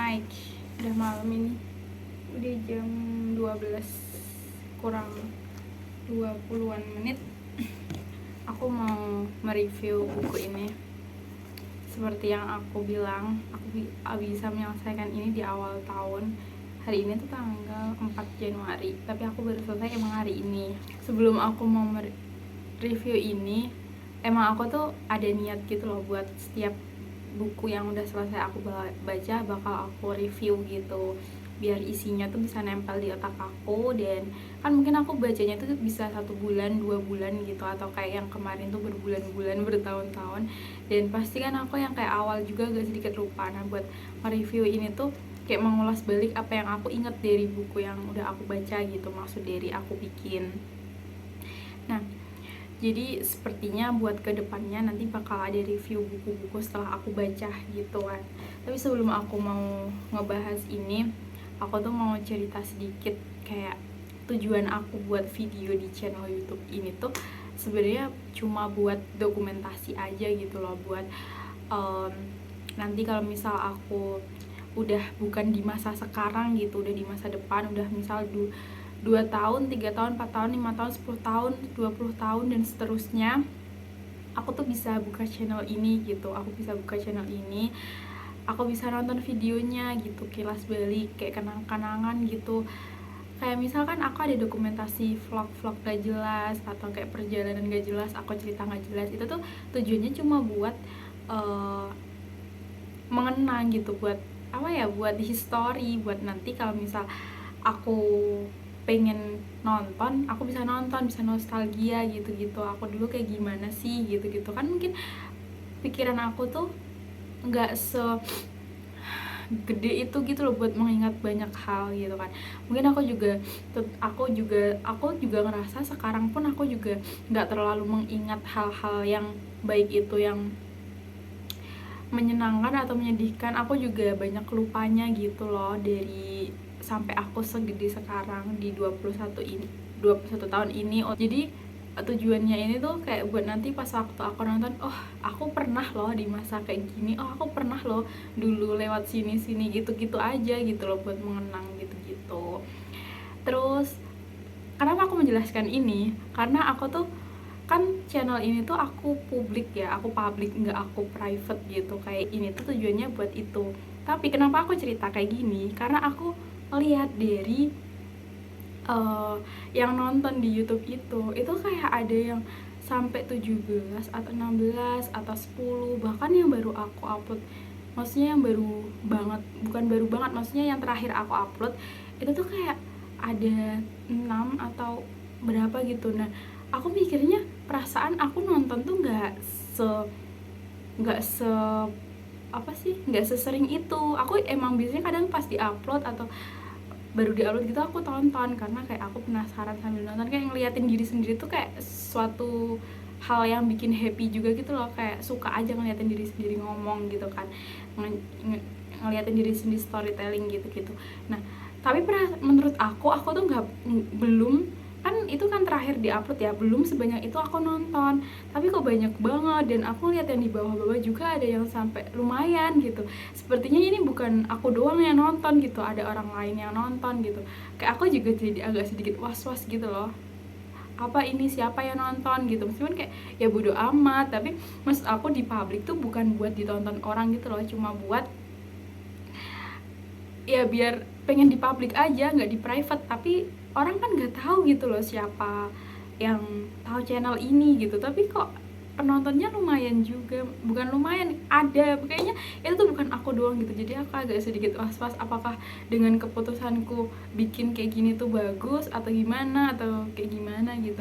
Hai, udah malam ini. Udah jam 12 kurang 20-an menit. Aku mau mereview buku ini. Seperti yang aku bilang, aku bisa menyelesaikan ini di awal tahun. Hari ini tuh tanggal 4 Januari, tapi aku baru selesai emang hari ini. Sebelum aku mau review ini, emang aku tuh ada niat gitu loh buat setiap buku yang udah selesai aku baca bakal aku review gitu, biar isinya tuh bisa nempel di otak aku. Dan kan mungkin aku bacanya tuh bisa 1 bulan 2 bulan gitu, atau kayak yang kemarin tuh berbulan-bulan bertahun-tahun. Dan pasti kan aku yang kayak awal juga agak sedikit lupa. Nah, buat mereview ini tuh kayak mengulas balik apa yang aku inget dari buku yang udah aku baca gitu, maksud dari aku bikin. Nah, jadi sepertinya buat kedepannya nanti bakal ada review buku-buku setelah aku baca gitu kan. Tapi sebelum aku mau ngebahas ini, aku tuh mau cerita sedikit kayak tujuan aku buat video di channel YouTube ini tuh sebenarnya cuma buat dokumentasi aja gitu loh, buat nanti kalau misal aku udah bukan di masa sekarang gitu, udah di masa depan, udah misal 2 tahun, 3 tahun, 4 tahun, 5 tahun, 10 tahun, 20 tahun, dan seterusnya, aku tuh bisa buka channel ini gitu. Aku bisa buka channel ini, aku bisa nonton videonya gitu, kilas balik, kayak kenang-kenangan gitu. Kayak misalkan aku ada dokumentasi vlog-vlog gak jelas, atau kayak perjalanan gak jelas, aku cerita gak jelas. Itu tuh tujuannya cuma buat mengenang gitu, buat apa ya, buat history, buat nanti kalau misal aku pengen nonton, aku bisa nonton, bisa nostalgia gitu-gitu, aku dulu kayak gimana sih gitu-gitu kan. Mungkin pikiran aku tuh nggak segede itu gitu loh buat mengingat banyak hal gitu kan. Mungkin aku juga ngerasa sekarang pun aku juga nggak terlalu mengingat hal-hal yang baik itu, yang menyenangkan atau menyedihkan. Aku juga banyak lupanya gitu loh, dari sampai aku segede sekarang di 21 tahun ini. Jadi tujuannya ini tuh kayak buat nanti pas waktu aku nonton, oh aku pernah loh di masa kayak gini, oh aku pernah loh dulu lewat sini gitu-gitu aja gitu loh, buat mengenang gitu-gitu. Terus kenapa aku menjelaskan ini, karena aku tuh kan channel ini tuh aku publik ya, aku publik, nggak aku private gitu. Kayak ini tuh tujuannya buat itu. Tapi kenapa aku cerita kayak gini, karena aku melihat dari yang nonton di YouTube itu kayak ada yang sampai 17 atau 16 atau 10, bahkan yang baru aku upload, maksudnya yang baru banget, bukan baru banget, maksudnya yang terakhir aku upload itu tuh kayak ada 6 atau berapa gitu. Nah, aku mikirnya perasaan aku nonton tuh nggak se apa sih, nggak sesering itu. Aku emang biasanya kadang pas diupload atau baru diupload gitu aku tonton, karena kayak aku penasaran sambil nonton, kayak ngeliatin diri sendiri tuh kayak suatu hal yang bikin happy juga gitu loh. Kayak suka aja ngeliatin diri sendiri ngomong gitu kan, ngeliatin diri sendiri storytelling gitu-gitu. Nah, tapi menurut aku tuh belum, kan itu kan terakhir diupload ya, belum sebanyak itu aku nonton. Tapi kok banyak banget, dan aku lihat yang di bawah-bawah juga ada yang sampai lumayan gitu. Sepertinya ini bukan aku doang yang nonton gitu, ada orang lain yang nonton gitu. Kayak aku juga jadi agak sedikit was-was gitu loh, apa ini siapa yang nonton gitu. Meskipun kayak ya bodo amat, tapi maksud aku di publik tuh bukan buat ditonton orang gitu loh, cuma buat ya biar pengen di publik aja, nggak di private. Tapi orang kan nggak tahu gitu loh siapa yang tahu channel ini gitu. Tapi kok penontonnya lumayan juga, bukan lumayan, ada, kayaknya itu tuh bukan aku doang gitu. Jadi aku agak sedikit was-was, apakah dengan keputusanku bikin kayak gini tuh bagus atau gimana, atau kayak gimana gitu.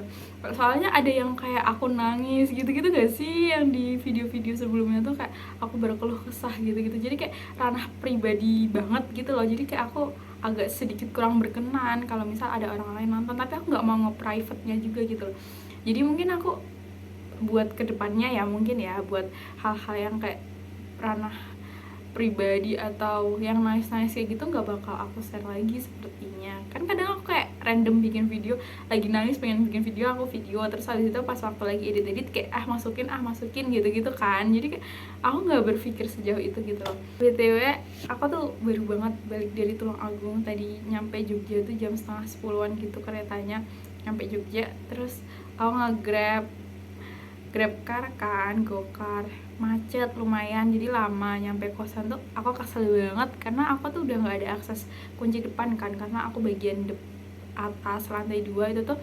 Soalnya ada yang kayak aku nangis gitu-gitu gak sih, yang di video-video sebelumnya tuh kayak aku berkeluh kesah gitu-gitu. Jadi kayak ranah pribadi banget gitu loh. Jadi kayak aku agak sedikit kurang berkenan kalau misal ada orang lain nonton, tapi aku nggak mau nge-private-nya juga gitu loh. Jadi mungkin aku buat kedepannya ya, mungkin ya buat hal-hal yang kayak ranah pribadi atau yang nice kayak gitu nggak bakal aku share lagi sepertinya. Kan kadang aku kayak random bikin video, lagi nangis pengen bikin video, aku video. Terus habis itu pas waktu lagi edit kayak masukin gitu kan. Jadi kayak aku nggak berpikir sejauh itu gitu loh. BTW aku tuh baru banget balik dari Tulungagung, tadi nyampe Jogja tuh jam setengah 10-an gitu keretanya nyampe Jogja. Terus aku grab car kan, gokar, macet lumayan, jadi lama nyampe kosan tuh. Aku kesel banget karena aku tuh udah nggak ada akses kunci depan kan, karena aku bagian atas lantai 2 itu tuh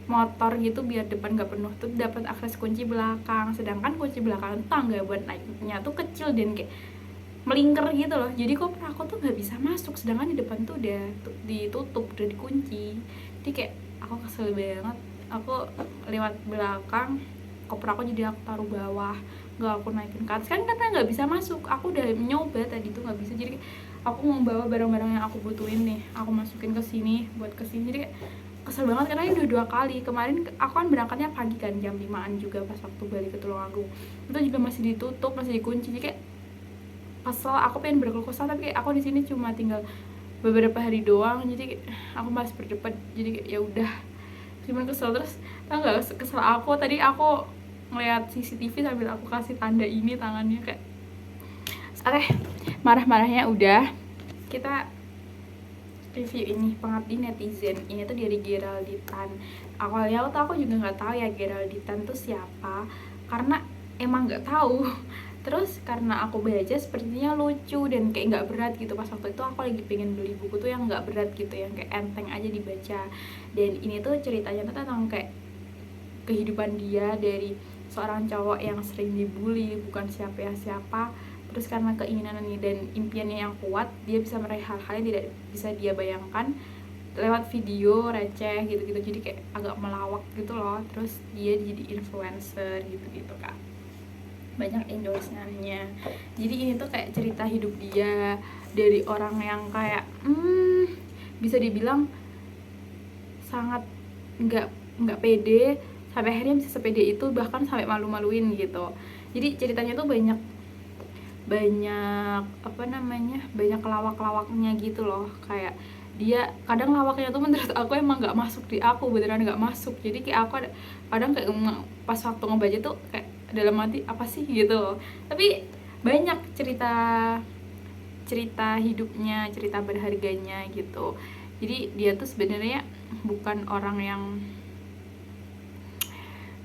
motor gitu, biar depan nggak penuh tuh dapat akses kunci belakang. Sedangkan kunci belakang tuh tangga buat naiknya tuh kecil dan kayak melingkar gitu loh, jadi koper aku tuh nggak bisa masuk, sedangkan di depan tuh udah ditutup, udah dikunci. Jadi kayak aku kesel banget. Aku lewat belakang, koper aku jadi aku taruh bawah, nggak aku naikin ke atas kan karena nggak bisa masuk. Aku udah nyoba tadi tuh nggak bisa, jadi aku mau bawa barang-barang yang aku butuhin nih, aku masukin ke sini buat kesini. Jadi kayak kesel banget karena ini udah 2 kali. Kemarin aku kan berangkatnya pagi kan, jam 5-an juga, pas waktu balik ke Tulungagung itu juga masih ditutup, masih dikunci. Jadi kayak kesel, aku pengen berkeluh kesah tapi kayak aku di sini cuma tinggal beberapa hari doang, jadi aku masih berdebat. Jadi kayak ya udah, cuman kesel. Terus tau nggak kesel aku tadi, aku ngeliat CCTV sambil aku kasih tanda ini tangannya kayak oke, marah-marahnya udah. Kita review ini, Pengabdi Netizen. Ini tuh dari Geralditan. Awalnya tuh aku juga nggak tahu ya Geralditan tuh siapa, karena emang nggak tahu. Terus karena aku baca sepertinya lucu dan kayak nggak berat gitu. Pas waktu itu aku lagi pengen beli buku tuh yang nggak berat gitu, yang kayak enteng aja dibaca. Dan ini tuh ceritanya tuh tentang kayak kehidupan dia dari seorang cowok yang sering dibully, bukan siapa-siapa. Terus karena keinginannya dan impiannya yang kuat, dia bisa meraih hal-hal yang tidak bisa dia bayangkan lewat video receh gitu-gitu. Jadi kayak agak melawak gitu loh. Terus dia jadi influencer gitu-gitu kan, banyak endorse-nya. Jadi ini tuh kayak cerita hidup dia dari orang yang kayak bisa dibilang sangat nggak pede, sampai akhirnya bisa sepede itu, bahkan sampai malu-maluin gitu. Jadi ceritanya tuh banyak banyak kelawak-kelawaknya gitu loh. Kayak dia kadang lawaknya tuh menurut aku emang nggak masuk di aku, beneran nggak masuk. Jadi kayak aku kadang kayak pas waktu ngebaca tuh kayak dalam hati apa sih gitu. Tapi banyak cerita hidupnya, cerita berharganya gitu. Jadi dia tuh sebenarnya bukan orang yang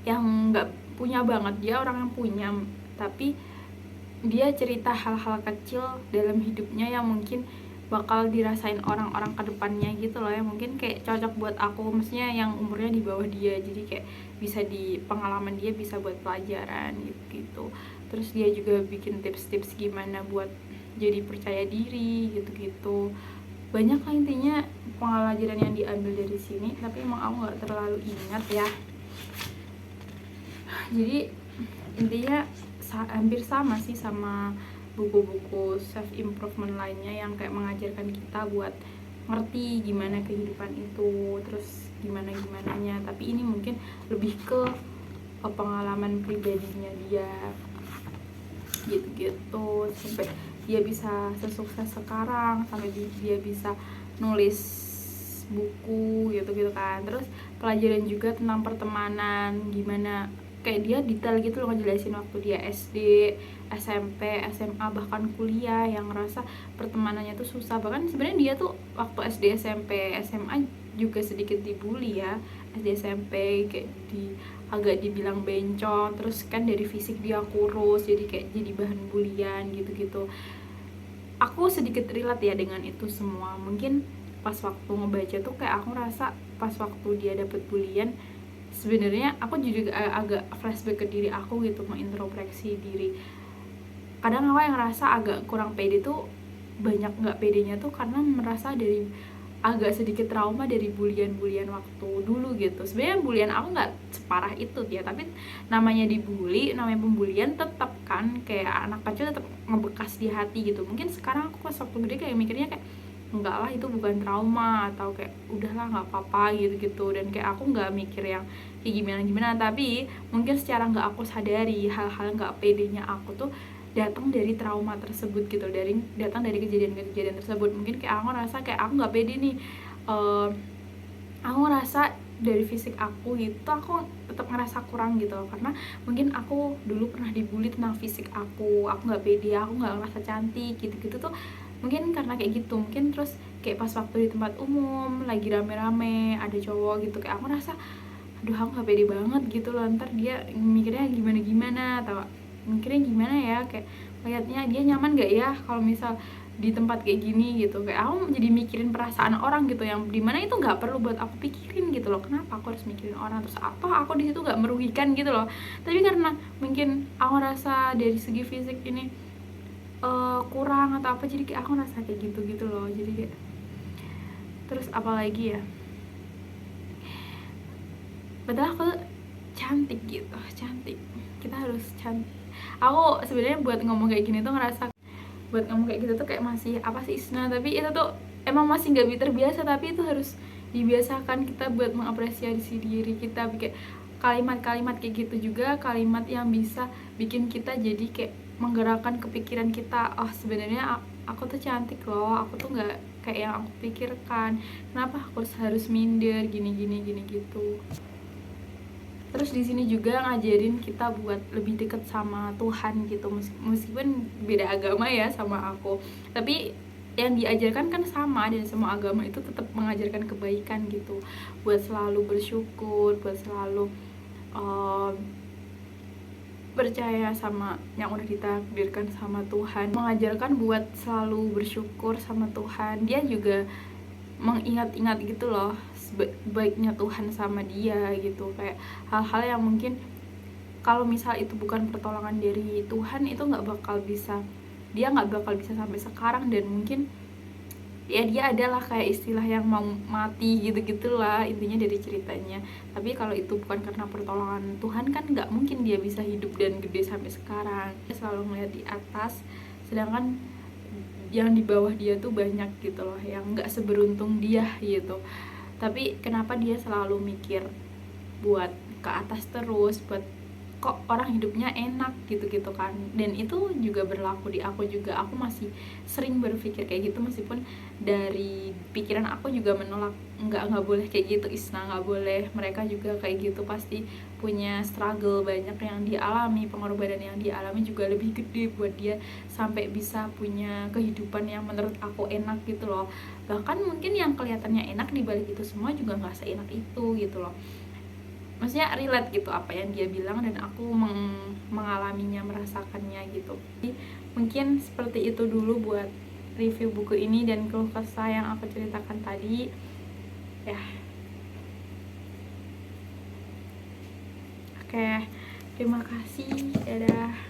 nggak punya banget, dia orang yang punya, tapi dia cerita hal-hal kecil dalam hidupnya yang mungkin bakal dirasain orang-orang kedepannya gitu loh, yang mungkin kayak cocok buat aku, maksudnya yang umurnya di bawah dia. Jadi kayak bisa di pengalaman dia bisa buat pelajaran gitu. Terus dia juga bikin tips-tips gimana buat jadi percaya diri gitu-gitu. Banyak lah intinya pelajaran yang diambil dari sini, tapi emang aku nggak terlalu ingat ya. Jadi intinya hampir sama sih sama buku-buku self improvement lainnya yang kayak mengajarkan kita buat ngerti gimana kehidupan itu, terus gimananya. Tapi ini mungkin lebih ke pengalaman pribadinya dia gitu-gitu, sampai dia bisa sesukses sekarang, sampai dia bisa nulis buku gitu-gitu kan. Terus pelajaran juga tentang pertemanan, gimana kayak dia detail gitu loh ngejelasin waktu dia SD, SMP, SMA, bahkan kuliah, yang ngerasa pertemanannya tuh susah. Bahkan sebenarnya dia tuh waktu SD, SMP, SMA juga sedikit dibully ya. SD, SMP kayak agak dibilang bencong. Terus kan dari fisik dia kurus, jadi kayak jadi bahan bulian gitu-gitu. Aku sedikit relate ya dengan itu semua. Mungkin pas waktu ngebaca tuh kayak aku ngerasa pas waktu dia dapet bulian, sebenarnya aku juga agak flashback ke diri aku gitu, mengintrospeksi diri. Kadang aku yang ngerasa agak kurang pede tuh, banyak nggak pedenya tuh karena merasa dari agak sedikit trauma dari bulian waktu dulu gitu. Sebenarnya bulian aku nggak separah itu ya, tapi namanya dibully, namanya pembulian, tetap kan kayak anak kecil tetap ngebekas di hati gitu. Mungkin sekarang aku pas waktu gede kayak mikirnya kayak enggak lah, itu bukan trauma, atau kayak udahlah nggak apa-apa gitu. Dan kayak aku nggak mikir yang kayak gimana, tapi mungkin secara nggak aku sadari hal-hal nggak pedenya aku tuh datang dari trauma tersebut gitu, datang dari kejadian-kejadian tersebut. Mungkin kayak aku ngerasa kayak aku nggak pede nih aku ngerasa dari fisik aku gitu aku tetap ngerasa kurang gitu loh, karena mungkin aku dulu pernah dibully tentang fisik aku nggak pede, aku nggak ngerasa cantik gitu-gitu tuh, mungkin karena kayak gitu. Mungkin terus kayak pas waktu di tempat umum lagi rame-rame ada cowok gitu, kayak aku ngerasa aduh aku nggak pede banget gitu loh, ntar dia mikirnya gimana atau mikirnya gimana ya, kayak lihatnya dia nyaman gak ya kalau misal di tempat kayak gini gitu. Kayak aku jadi mikirin perasaan orang gitu, yang dimana itu nggak perlu buat aku pikirin gitu loh. Kenapa aku harus mikirin orang, terus apa aku di situ nggak merugikan gitu loh. Tapi karena mungkin aku rasa dari segi fisik ini kurang atau apa, jadi kayak aku ngerasa kayak gitu loh. Jadi kayak terus apalagi ya, padahal aku cantik gitu, cantik, kita harus cantik. Aku sebenarnya buat ngomong kayak gini tuh ngerasa buat ngomong kayak gitu tuh kayak masih apa sih Isna, tapi itu tuh emang masih nggak terbiasa, tapi itu harus dibiasakan kita buat mengapresiasi diri kita. Kayak kalimat-kalimat kayak gitu juga kalimat yang bisa bikin kita jadi kayak menggerakkan kepikiran kita, oh sebenarnya aku tuh cantik loh, aku tuh nggak kayak yang aku pikirkan, kenapa aku harus minder gini gini gini gitu. Terus di sini juga ngajarin kita buat lebih deket sama Tuhan gitu, meskipun beda agama ya sama aku, tapi yang diajarkan kan sama, dan semua agama itu tetap mengajarkan kebaikan gitu, buat selalu bersyukur, buat selalu uh, percaya sama yang udah ditakdirkan sama Tuhan, mengajarkan buat selalu bersyukur sama Tuhan. Dia juga mengingat-ingat gitu loh baiknya Tuhan sama dia gitu, kayak hal-hal yang mungkin kalau misal itu bukan pertolongan dari Tuhan itu nggak bakal bisa, dia nggak bakal bisa sampai sekarang. Dan mungkin ya dia adalah kayak istilah yang mau mati gitu-gitulah intinya dari ceritanya. Tapi kalau itu bukan karena pertolongan Tuhan kan nggak mungkin dia bisa hidup dan gede sampai sekarang. Dia selalu ngeliat di atas, sedangkan yang di bawah dia tuh banyak gitu loh yang nggak seberuntung dia gitu. Tapi kenapa dia selalu mikir buat ke atas terus, buat kok orang hidupnya enak gitu-gitu kan. Dan itu juga berlaku di aku juga, aku masih sering berpikir kayak gitu, meskipun dari pikiran aku juga menolak, nggak boleh kayak gitu Isna, nggak boleh. Mereka juga kayak gitu, pasti punya struggle banyak yang dialami, pengorbanan yang dialami juga lebih gede buat dia sampai bisa punya kehidupan yang menurut aku enak gitu loh. Bahkan mungkin yang kelihatannya enak di balik itu semua juga nggak seenak itu gitu loh. Maksudnya relate gitu apa yang dia bilang, dan aku mengalaminya, merasakannya gitu. Jadi mungkin seperti itu dulu buat review buku ini dan keluh kesah yang aku ceritakan tadi ya. Oke, terima kasih, dadah.